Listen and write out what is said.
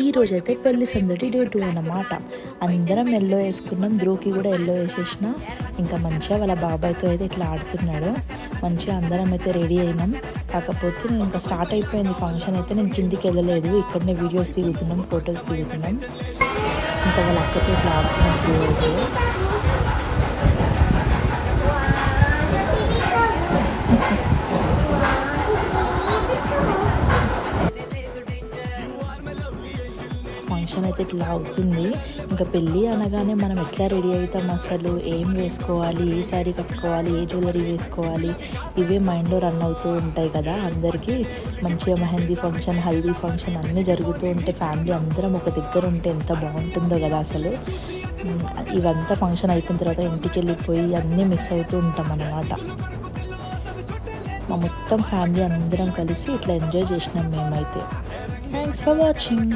ఈ రోజైతే పెళ్లి సందడి డే 2 అన్నమాట. అందరం ఎల్లో వేసుకున్నాం. ధ్రువ్‌కి కూడా ఎల్లో వేసేసిన. ఇంకా మంచిగా వాళ్ళ బాబాయ్‌తో అయితే ఇట్లా ఆడుతున్నాడు. మంచిగా అందరం అయితే రెడీ అయినాం. కాకపోతే నేను ఇంకా స్టార్ట్ అయిపోయింది ఫంక్షన్ అయితే నేను కిందికి వెళ్ళలేదు. ఇక్కడనే వీడియోస్ దిగుతున్నాం, ఫొటోస్ దిగుతున్నాం. ఇంకా వాళ్ళ అక్కతో ఇట్లా ఆడుతున్నాం ధ్రువ్ అయితే. ఫంక్షన్ అయితే ఇట్లా అవుతుంది. ఇంకా పెళ్ళి అనగానే మనం ఎట్లా రెడీ అవుతాం, అసలు ఏం వేసుకోవాలి, ఏ శారీ కట్టుకోవాలి, ఏ జ్యువెలరీ వేసుకోవాలి, ఇవే మైండ్లో రన్ అవుతూ ఉంటాయి కదా అందరికీ. మంచిగా మెహందీ ఫంక్షన్, హల్దీ ఫంక్షన్ అన్నీ జరుగుతూ ఉంటే ఫ్యామిలీ అందరం ఒక దగ్గర ఉంటే ఎంత బాగుంటుందో కదా అసలు. ఇవంతా ఫంక్షన్ అయిపోయిన తర్వాత ఇంటికి వెళ్ళిపోయి అన్నీ మిస్ అవుతూ ఉంటాం అన్నమాట. మా మొత్తం ఫ్యామిలీ అందరం కలిసి ఇట్లా ఎంజాయ్ చేసినాం మేమైతే. Thanks for watching.